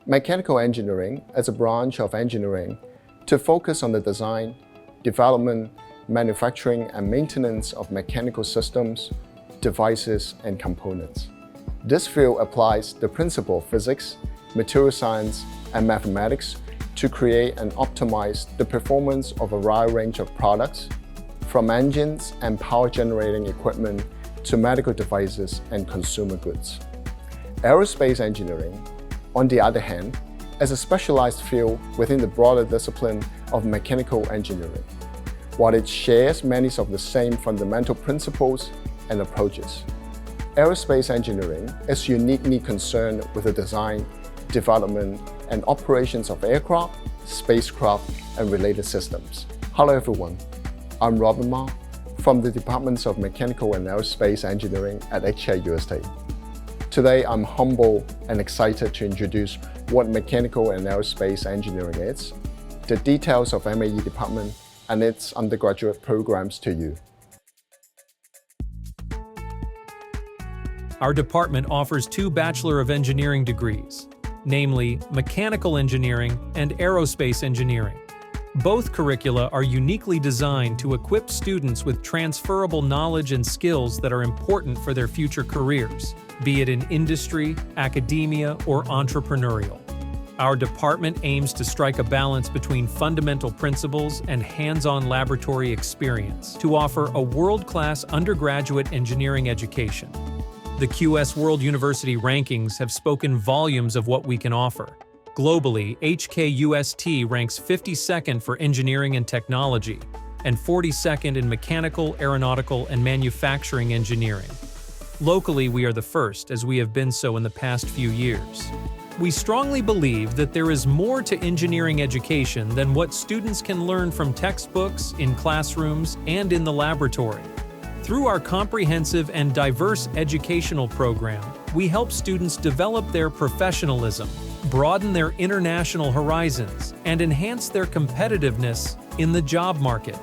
Mechanical engineering is a branch of engineering to focus on the design, development, manufacturing, and maintenance of mechanical systems, devices, and components. This field applies the principle of physics, material science, and mathematics to create and optimize the performance of a wide range of products, from engines and power-generating equipment to medical devices and consumer goods. Aerospace engineering, on the other hand, is a specialized field within the broader discipline of mechanical engineering. While it shares many of the same fundamental principles and approaches, aerospace engineering is uniquely concerned with the design, development, and operations of aircraft, spacecraft, and related systems. Hello everyone, I'm Robin Ma from the Departments of Mechanical and Aerospace Engineering at HKUST. Today, I'm humble and excited to introduce what Mechanical and Aerospace Engineering is, the details of MAE department, and its undergraduate programs to you. Our department offers 2 Bachelor of Engineering degrees, namely Mechanical Engineering and Aerospace Engineering. Both curricula are uniquely designed to equip students with transferable knowledge and skills that are important for their future careers, be it in industry, academia, or entrepreneurial. Our department aims to strike a balance between fundamental principles and hands-on laboratory experience to offer a world-class undergraduate engineering education. The QS World University rankings have spoken volumes of what we can offer. Globally, HKUST ranks 52nd for engineering and technology, and 42nd in mechanical, aeronautical, and manufacturing engineering. Locally, we are the first, as we have been so in the past few years. We strongly believe that there is more to engineering education than what students can learn from textbooks, in classrooms, and in the laboratory. Through our comprehensive and diverse educational program, we help students develop their professionalism, broaden their international horizons, and enhance their competitiveness in the job market.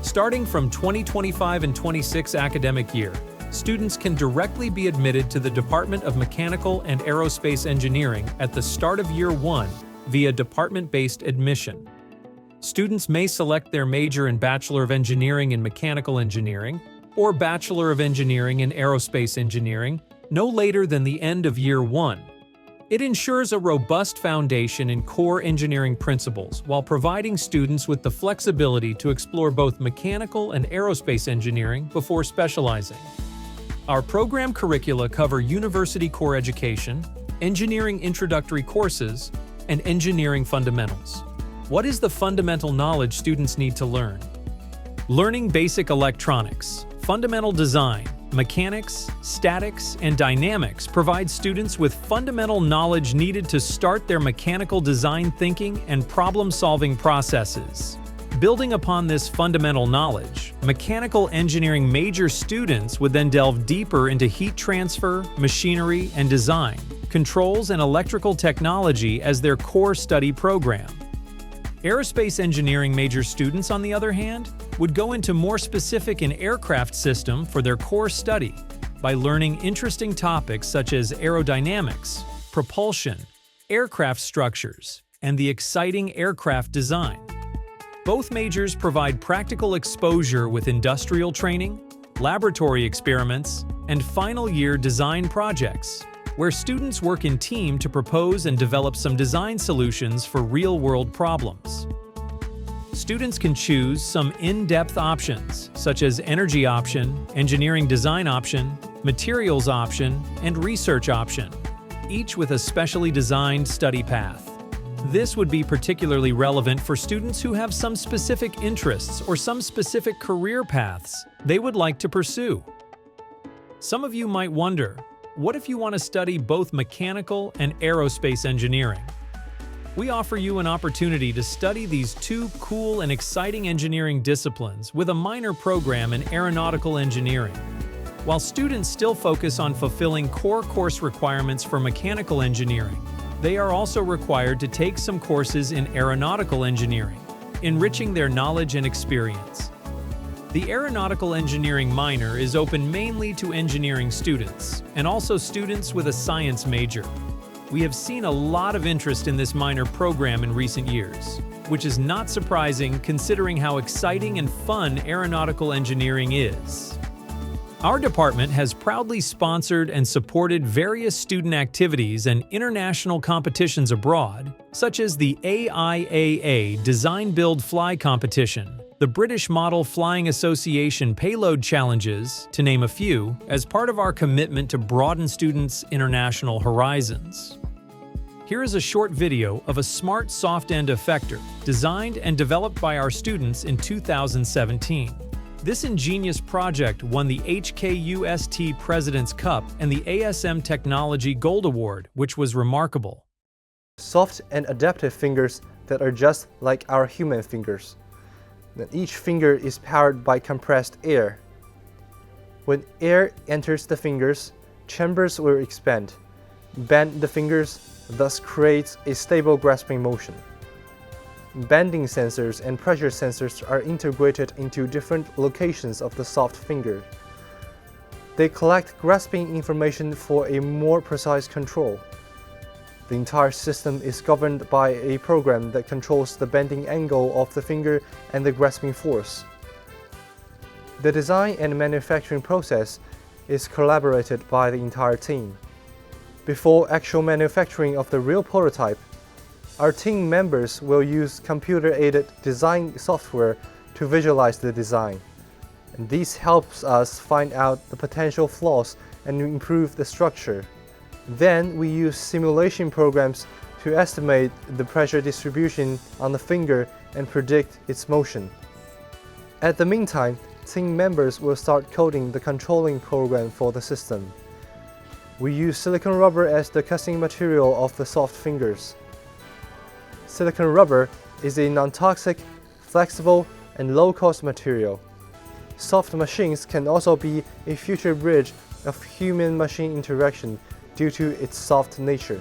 Starting from 2025 and 26 academic year, students can directly be admitted to the Department of Mechanical and Aerospace Engineering at the start of year 1 via department-based admission. Students may select their major in Bachelor of Engineering in Mechanical Engineering or Bachelor of Engineering in Aerospace Engineering no later than the end of year 1. It ensures a robust foundation in core engineering principles while providing students with the flexibility to explore both mechanical and aerospace engineering before specializing. Our program curricula cover university core education, engineering introductory courses, and engineering fundamentals. What is the fundamental knowledge students need to learn? Learning basic electronics, fundamental design, mechanics, statics, and dynamics provide students with fundamental knowledge needed to start their mechanical design thinking and problem-solving processes. Building upon this fundamental knowledge, mechanical engineering major students would then delve deeper into heat transfer, machinery and design, controls and electrical technology as their core study program. Aerospace engineering major students, on the other hand, would go into more specific in aircraft system for their core study by learning interesting topics such as aerodynamics, propulsion, aircraft structures, and the exciting aircraft design. Both majors provide practical exposure with industrial training, laboratory experiments, and final year design projects, where students work in team to propose and develop some design solutions for real-world problems. Students can choose some in-depth options, such as energy option, engineering design option, materials option, and research option, each with a specially designed study path. This would be particularly relevant for students who have some specific interests or some specific career paths they would like to pursue. Some of you might wonder, what if you want to study both mechanical and aerospace engineering? We offer you an opportunity to study these 2 cool and exciting engineering disciplines with a minor program in aeronautical engineering. While students still focus on fulfilling core course requirements for mechanical engineering, they are also required to take some courses in aeronautical engineering, enriching their knowledge and experience. The aeronautical engineering minor is open mainly to engineering students, and also students with a science major. We have seen a lot of interest in this minor program in recent years, which is not surprising considering how exciting and fun aeronautical engineering is. Our department has proudly sponsored and supported various student activities and international competitions abroad, such as the AIAA Design Build Fly Competition, the British Model Flying Association Payload Challenges, to name a few, as part of our commitment to broaden students' international horizons. Here is a short video of a smart soft-end effector designed and developed by our students in 2017. This ingenious project won the HKUST President's Cup and the ASM Technology Gold Award, which was remarkable. Soft and adaptive fingers that are just like our human fingers. Each finger is powered by compressed air. When air enters the fingers, chambers will expand, bend the fingers, thus creates a stable grasping motion. Bending sensors and pressure sensors are integrated into different locations of the soft finger. They collect grasping information for a more precise control. The entire system is governed by a program that controls the bending angle of the finger and the grasping force. The design and manufacturing process is collaborated by the entire team. Before actual manufacturing of the real prototype, our team members will use computer-aided design software to visualize the design. And this helps us find out the potential flaws and improve the structure. Then we use simulation programs to estimate the pressure distribution on the finger and predict its motion. At the meantime, team members will start coding the controlling program for the system. We use silicon rubber as the casting material of the soft fingers. Silicon rubber is a non-toxic, flexible, and low-cost material. Soft machines can also be a future bridge of human-machine interaction due to its soft nature.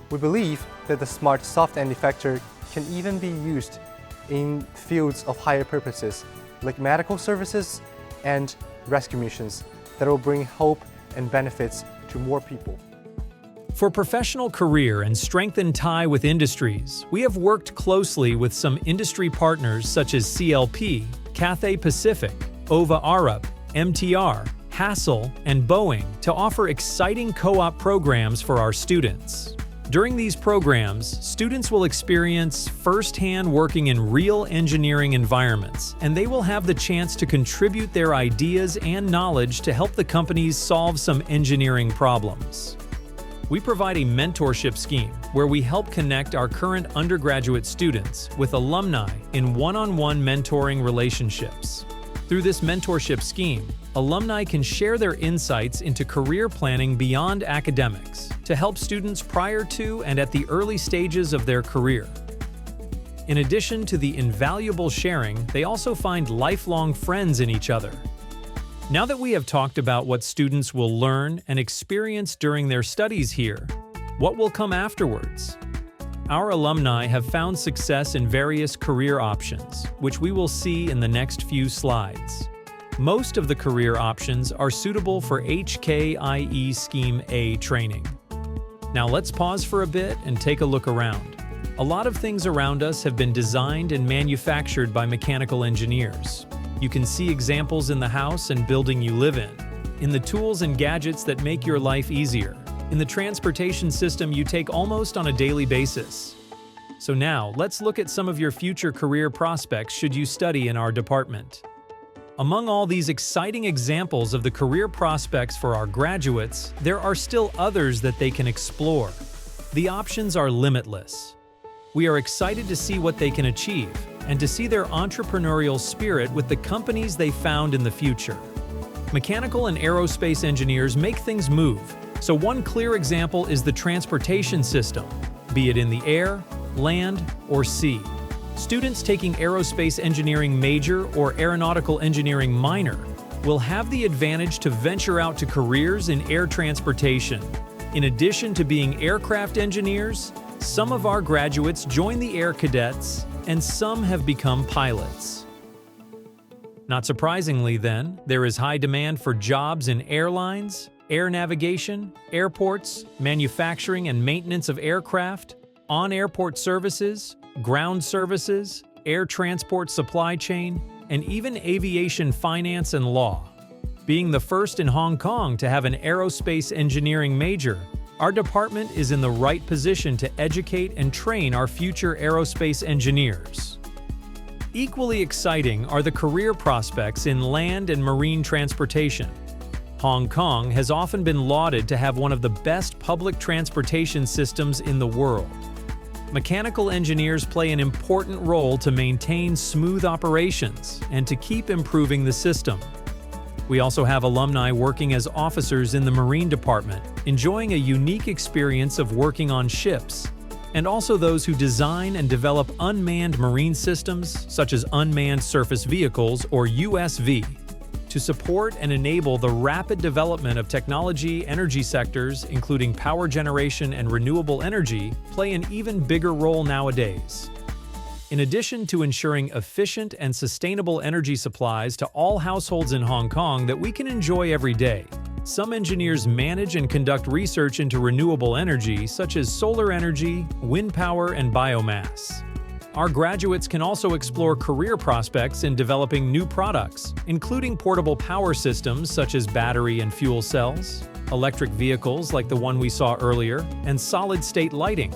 We believe that the smart soft-end effector can even be used in fields of higher purposes, like medical services and rescue missions, that will bring hope and benefits to more people. For professional career and strengthened tie with industries, we have worked closely with some industry partners such as CLP, Cathay Pacific, OVA Arup, MTR, Hassel, and BEng to offer exciting co-op programs for our students. During these programs, students will experience firsthand working in real engineering environments, and they will have the chance to contribute their ideas and knowledge to help the companies solve some engineering problems. We provide a mentorship scheme where we help connect our current undergraduate students with alumni in one-on-one mentoring relationships. Through this mentorship scheme, alumni can share their insights into career planning beyond academics to help students prior to and at the early stages of their career. In addition to the invaluable sharing, they also find lifelong friends in each other. Now that we have talked about what students will learn and experience during their studies here, what will come afterwards? Our alumni have found success in various career options, which we will see in the next few slides. Most of the career options are suitable for HKIE Scheme A training. Now let's pause for a bit and take a look around. A lot of things around us have been designed and manufactured by mechanical engineers. You can see examples in the house and building you live in the tools and gadgets that make your life easier, in the transportation system you take almost on a daily basis. So now, let's look at some of your future career prospects should you study in our department. Among all these exciting examples of the career prospects for our graduates, there are still others that they can explore. The options are limitless. We are excited to see what they can achieve, and to see their entrepreneurial spirit with the companies they found in the future. Mechanical and aerospace engineers make things move, so one clear example is the transportation system, be it in the air, land, or sea. Students taking aerospace engineering major or aeronautical engineering minor will have the advantage to venture out to careers in air transportation. In addition to being aircraft engineers, some of our graduates join the Air Cadets, and some have become pilots. Not surprisingly then, there is high demand for jobs in airlines, air navigation, airports, manufacturing and maintenance of aircraft, on-airport services, ground services, air transport supply chain, and even aviation finance and law. Being the first in Hong Kong to have an aerospace engineering major, our department is in the right position to educate and train our future aerospace engineers. Equally exciting are the career prospects in land and marine transportation. Hong Kong has often been lauded to have one of the best public transportation systems in the world. Mechanical engineers play an important role to maintain smooth operations and to keep improving the system. We also have alumni working as officers in the Marine Department, enjoying a unique experience of working on ships, and also those who design and develop unmanned marine systems, such as unmanned surface vehicles or USV, to support and enable the rapid development of technology. Energy sectors, including power generation and renewable energy, play an even bigger role nowadays. In addition to ensuring efficient and sustainable energy supplies to all households in Hong Kong that we can enjoy every day, some engineers manage and conduct research into renewable energy such as solar energy, wind power, and biomass. Our graduates can also explore career prospects in developing new products, including portable power systems such as battery and fuel cells, electric vehicles like the one we saw earlier, and solid-state lighting.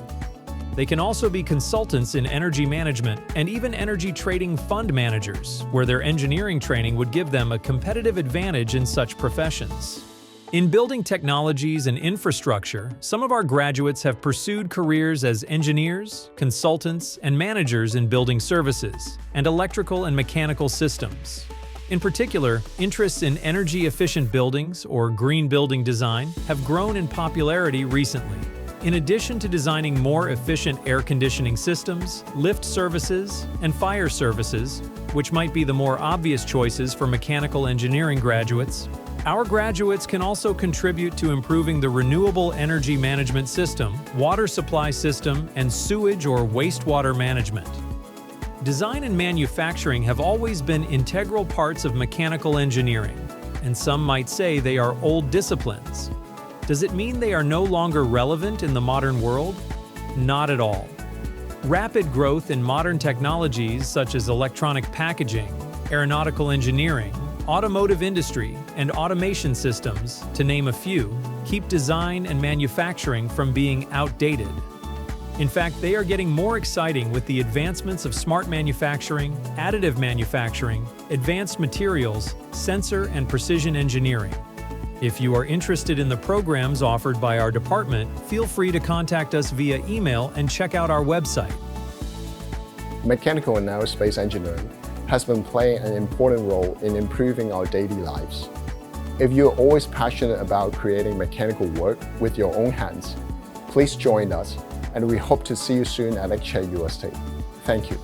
They can also be consultants in energy management and even energy trading fund managers, where their engineering training would give them a competitive advantage in such professions. In building technologies and infrastructure, some of our graduates have pursued careers as engineers, consultants, and managers in building services and electrical and mechanical systems. In particular, interests in energy-efficient buildings or green building design have grown in popularity recently. In addition to designing more efficient air conditioning systems, lift services, and fire services, which might be the more obvious choices for mechanical engineering graduates, our graduates can also contribute to improving the renewable energy management system, water supply system, and sewage or wastewater management. Design and manufacturing have always been integral parts of mechanical engineering, and some might say they are old disciplines. Does it mean they are no longer relevant in the modern world? Not at all. Rapid growth in modern technologies such as electronic packaging, aeronautical engineering, automotive industry, and automation systems, to name a few, keep design and manufacturing from being outdated. In fact, they are getting more exciting with the advancements of smart manufacturing, additive manufacturing, advanced materials, sensor and precision engineering. If you are interested in the programs offered by our department, feel free to contact us via email and check out our website. Mechanical and aerospace engineering has been playing an important role in improving our daily lives. If you're always passionate about creating mechanical work with your own hands, please join us, and we hope to see you soon at HKUST. Thank you.